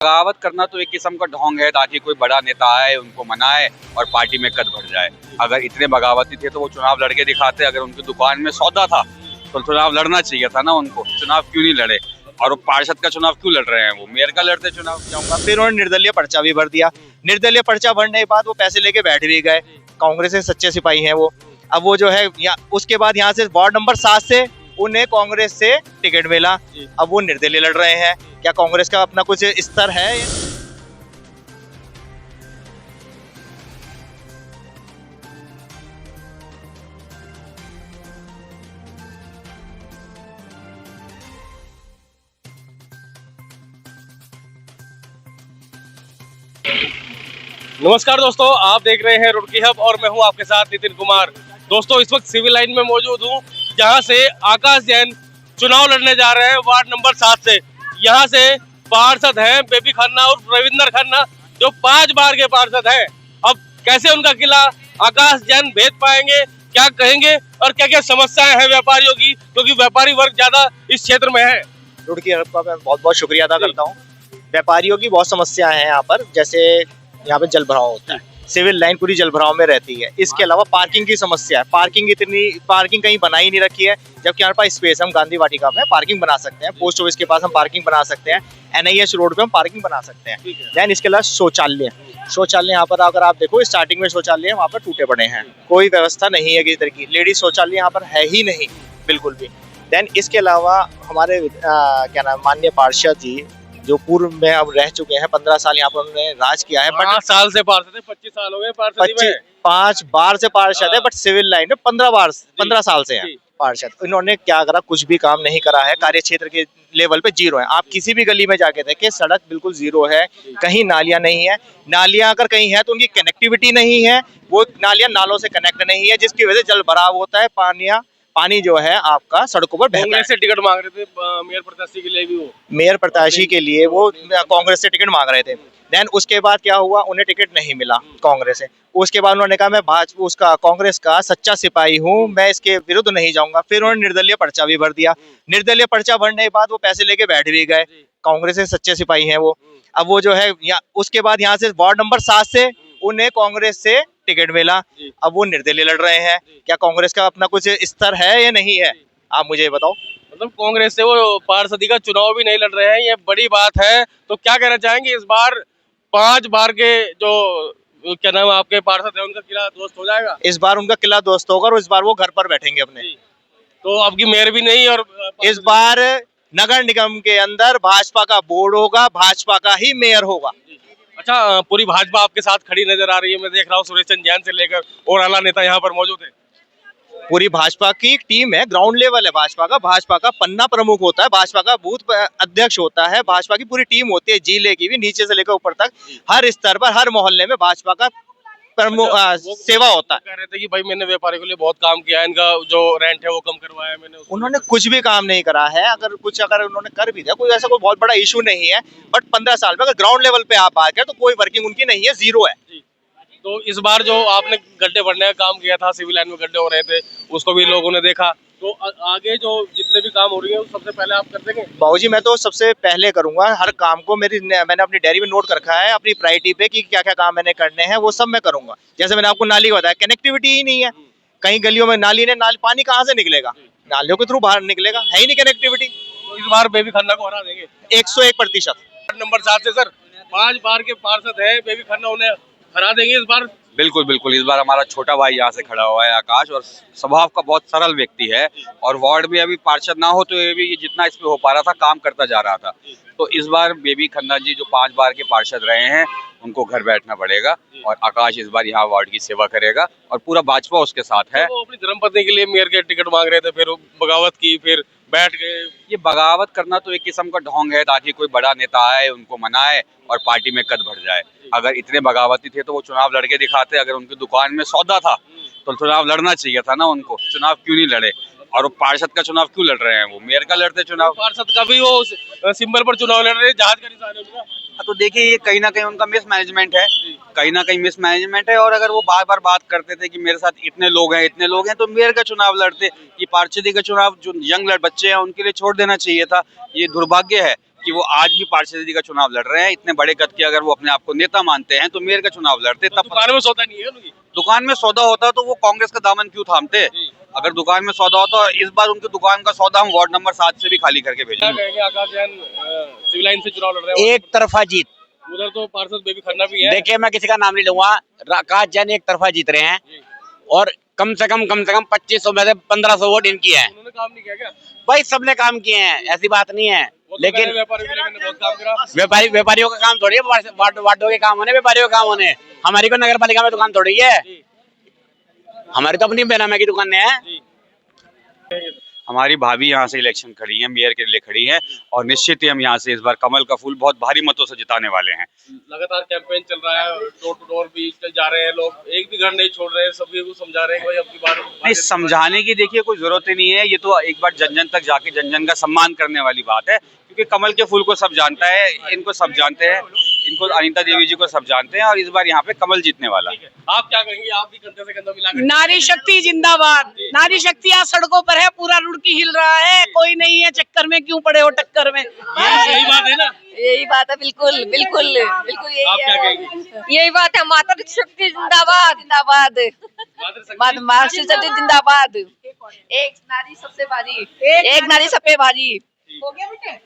बगावत करना तो एक किस्म का ढोंग है ताकि कोई बड़ा नेता आए, उनको मनाए और पार्टी में कद बढ़ जाए। अगर इतने बगावती थे तो वो चुनाव लड़के दिखाते। अगर उनकी दुकान में सौदा था तो चुनाव लड़ना चाहिए था ना उनको। चुनाव क्यों नहीं लड़े? और वो पार्षद का चुनाव क्यों लड़ रहे हैं? वो मेयर का लड़ते चुनाव जाऊंगा। फिर उन्होंने निर्दलीय पर्चा भी भर दिया। निर्दलीय पर्चा भरने के बाद वो पैसे लेके बैठ भी गए। कांग्रेस के सच्चे सिपाही हैं वो। अब वो जो है उसके बाद यहाँ से वार्ड नंबर 7 से उन्हें कांग्रेस से टिकट मिला। अब वो निर्दलीय लड़ रहे हैं। क्या कांग्रेस का अपना कुछ स्तर है? नमस्कार दोस्तों, आप देख रहे हैं रुड़की हब और मैं हूं आपके साथ नितिन कुमार। दोस्तों, इस वक्त सिविल लाइन में मौजूद हूं जहां से आकाश जैन चुनाव लड़ने जा रहे हैं वार्ड नंबर 7 से। यहां से पार्षद हैं बेबी खन्ना और रविंदर खन्ना, जो 5 बार के पार्षद हैं। अब कैसे उनका किला आकाश जैन भेद पाएंगे, क्या कहेंगे और क्या क्या समस्याएं हैं व्यापारियों की, क्योंकि व्यापारी वर्ग ज्यादा इस क्षेत्र में है। रुड़की हब का मैं बहुत बहुत शुक्रिया अदा करता हूँ। व्यापारियों की बहुत समस्याएं हैं यहाँ पर। जैसे यहाँ पे जल भराव होता है, सिविल लाइन पूरी जल भराव में रहती है। इसके अलावा पार्किंग की समस्या है। पार्किंग कहीं बनाई नहीं रखी है, जबकि हमारे पास स्पेस, हम गांधी वाटिका में पार्किंग बना सकते हैं। पोस्ट ऑफिस के पास हम पार्किंग बना सकते हैं। NIH रोड पे हम पार्किंग बना सकते हैं। देन इसके अलावा शौचालय यहाँ पर अगर आप देखो, स्टार्टिंग में शौचालय वहाँ पर टूटे पड़े हैं। कोई व्यवस्था नहीं है किसी तरह की। लेडीज शौचालय यहाँ पर है ही नहीं बिल्कुल भी। देन इसके अलावा हमारे क्या नाम, माननीय पार्षद जी जो पूर्व में अब रह चुके हैं, 15 साल यहाँ पर उन्होंने राज किया है। 5 साल से पार्षद है, 25 साल हो गए पार्षदी में। 5 बार से पार्षद है, बट सिविल लाइन में 15 साल से हैं पार्षद। इन्होंने क्या करा? कुछ भी काम नहीं करा है। कार्य क्षेत्र के लेवल पे जीरो है। आप किसी भी गली में जाके देखें, सड़क बिल्कुल जीरो है। कहीं नालियां नहीं है। नालियां अगर कहीं है तो उनकी कनेक्टिविटी नहीं है। वो नालियां नालों से कनेक्ट नहीं है, जिसकी वजह से जल भराव होता है। पानी जो है आपका सड़कों पर बहता है। से टिकट मांग रहे थे मेयर प्रत्याशी के लिए भी। वो मेयर प्रत्याशी के लिए वो कांग्रेस से टिकट मांग रहे थे। देन उसके बाद क्या हुआ? उन्हें टिकट नहीं मिला कांग्रेस से। उसके बाद उन्होंने कहा मैं कांग्रेस का सच्चा सिपाही हूँ, मैं इसके विरुद्ध नहीं जाऊंगा। फिर उन्होंने निर्दलीय पर्चा भी भर दिया। निर्दलीय पर्चा भरने के बाद वो पैसे लेके बैठ भी गए। कांग्रेस के सच्चे सिपाही हैं वो। अब वो जो है उसके बाद यहाँ से वार्ड नंबर 7 से उन्हें कांग्रेस से टिकट मिला। अब वो निर्दलीय लड़ रहे हैं। क्या कांग्रेस का अपना कुछ स्तर है या नहीं है? आप मुझे बताओ। मतलब कांग्रेस से वो पार्षदी का चुनाव भी नहीं लड़ रहे हैं, ये बड़ी बात है। तो क्या कहना चाहेंगे, इस बार 5 बार के जो क्या नाम आपके पार्षद है, उनका किला दोस्त हो जाएगा? इस बार उनका किला दोस्त होगा और इस बार वो घर पर बैठेंगे अपने। तो आपकी मेयर भी नहीं, और इस बार नगर निगम के अंदर भाजपा का बोर्ड होगा, भाजपा का ही मेयर होगा। अच्छा, पूरी भाजपा आपके साथ खड़ी नजर आ रही है। मैं देख रहा हूँ सुरेश चंद्र जैन से लेकर और आला नेता यहाँ पर मौजूद है। पूरी भाजपा की टीम है, ग्राउंड लेवल है भाजपा का। भाजपा का पन्ना प्रमुख होता है, भाजपा का बूथ अध्यक्ष होता है, भाजपा की पूरी टीम होती है, जिले की भी, नीचे से लेकर ऊपर तक। हर स्तर पर, हर मोहल्ले में भाजपा का प्रमुख सेवा होता है। कह रहे थे कि भाई मैंने व्यापारी के लिए बहुत काम किया है, इनका जो रेंट है वो कम करवाया मैंने। उन्होंने कुछ भी काम नहीं करा है। अगर उन्होंने कर भी दिया, कोई ऐसा कोई बहुत बड़ा इशू नहीं है। बट 15 साल में अगर ग्राउंड लेवल पे आप बात करें तो कोई वर्किंग उनकी नहीं है, जीरो है। तो इस बार जो आपने गड्ढे भरने का काम किया था, सिविल लाइन में गड्ढे हो रहे थे, उसको भी लोगों ने देखा। तो आगे जो जितने भी काम हो रही है सबसे पहले आप कर देंगे? बाबूजी, मैं तो सबसे पहले करूंगा हर काम को। मैंने अपनी डायरी में नोट कर रखा है, अपनी प्रायोरिटी पे, कि क्या क्या काम मैंने करने हैं, वो सब मैं करूंगा। जैसे मैंने आपको नाली बताया, कनेक्टिविटी ही नहीं है। कहीं गलियों में नाली पानी कहाँ से निकलेगा? नालियों के थ्रू बाहर निकलेगा, है ही नहीं कनेक्टिविटी। तो इस बार बेबी खन्ना को हरा देंगे 101%। नंबर 7 से सर 5 बार के पार्षद है बेबी खन्ना, उन्हें हरा देंगे इस बार? बिल्कुल बिल्कुल। इस बार हमारा छोटा भाई यहाँ से खड़ा हुआ है आकाश, और स्वभाव का बहुत सरल व्यक्ति है। और वार्ड में अभी पार्षद ना हो तो ये भी जितना इसमें हो पा रहा था काम करता जा रहा था। तो इस बार बेबी खन्ना जी जो 5 बार के पार्षद रहे हैं, उनको घर बैठना पड़ेगा। और आकाश इस बार यहाँ वार्ड की सेवा करेगा और पूरा भाजपा उसके साथ है। तो वो अपनी धर्मपत्नी के लिए मेयर के टिकट मांग रहे थे, फिर बगावत की, फिर बैठ गए। ये बगावत करना तो एक किस्म का ढोंग है ताकि कोई बड़ा नेता आए, उनको मनाए और पार्टी में कद बढ़ जाए। अगर इतने बगावती थे तो वो चुनाव लड़के दिखाते। अगर उनकी दुकान में सौदा था तो चुनाव लड़ना चाहिए था ना उनको। चुनाव क्यों नहीं लड़े? और वो पार्षद का चुनाव क्यों लड़ रहे हैं? वो मेयर का लड़ते चुनाव। पार्षद का भी वो सिंबल पर चुनाव लड़ रहे हैं, जहाज का निशान है उनका। तो देखिए, ये कहीं ना कहीं उनका मिसमैनेजमेंट है, कहीं ना कहीं मिसमैनेजमेंट है। और अगर वो बार बार बात करते थे कि मेरे साथ इतने लोग हैं, तो मेयर का चुनाव लड़ते। ये पार्षदी का चुनाव जो यंग बच्चे हैं उनके लिए छोड़ देना चाहिए था। ये दुर्भाग्य है कि वो आज भी पार्षद का चुनाव लड़ रहे हैं। इतने बड़े कद के अगर वो अपने आप को नेता मानते हैं तो मेयर का चुनाव लड़ते तब। दुकान में सौदा नहीं है उनकी। दुकान में सौदा होता तो वो कांग्रेस का दामन क्यों थामते? अगर दुकान में सौदा होता, और इस बार उनकी दुकान का सौदा हम वार्ड नंबर 7 से भी खाली करके क्या भेजेंगे। कहेंगे आकाश जैन सिविल लाइन से चुनाव लड़ रहे हैं? एक तरफा जीत। उधर तो पार्षद बेबी खन्ना भी है। देखिए, मैं किसी का नाम नहीं लूंगा, आकाश जैन एक तरफा जीत रहे हैं और कम से कम 2500 में से 1500 वोट इनकी है। उन्होंने काम नहीं किया क्या? भाई सबने काम किए हैं, ऐसी बात नहीं है, वो तो लेकिन कह रहे व्यापारी भी मैंने बहुत काम करा। व्यापारियों का काम थोड़ी है, वार्डों के काम होने, व्यापारियों का काम होने। हमारी को नगर पालिका में दुकान थोड़ी है, हमारी तो अपनी बेनामे की दुकानें हैं। हमारी भाभी यहाँ से इलेक्शन खड़ी हैं, मेयर के लिए खड़ी हैं, और निश्चित ही हम यहाँ से इस बार कमल का फूल बहुत भारी मतों से जिताने वाले हैं। लगातार कैंपेन चल रहा है, डोर टू डोर भी जा रहे हैं लोग, एक भी घर नहीं छोड़ रहे हैं, सभी को समझा रहे हैं कि भाई अब की बार नहीं, समझाने की देखिए कोई जरूरत ही नहीं है। ये तो एक बार जन जन तक जाके जन जन का सम्मान करने वाली बात है, क्योंकि कमल के फूल को सब जानता है, इनको सब जानते हैं, इनको अनीता देवी जी को सब जानते हैं, और इस बार यहाँ पे कमल जीतने वाला है। आप क्या कहेंगे? आप भी कंधे से कंधा मिला नारी शक्ति जिंदाबाद। नारी शक्ति आज सड़कों पर है, पूरा रुड़की हिल रहा है, कोई नहीं है चक्कर में, क्यों पड़े हो टक्कर में। यही बात है ना? यही बात है, बिल्कुल बिल्कुल बिल्कुल यही आप क्या है। कहेंगे? यही बात है, माता शक्ति जिंदाबाद जिंदाबाद, माता शक्ति जिंदाबाद। एक नारी सबसे भारी, एक नारी सब पे भारी। हो गया बेटे?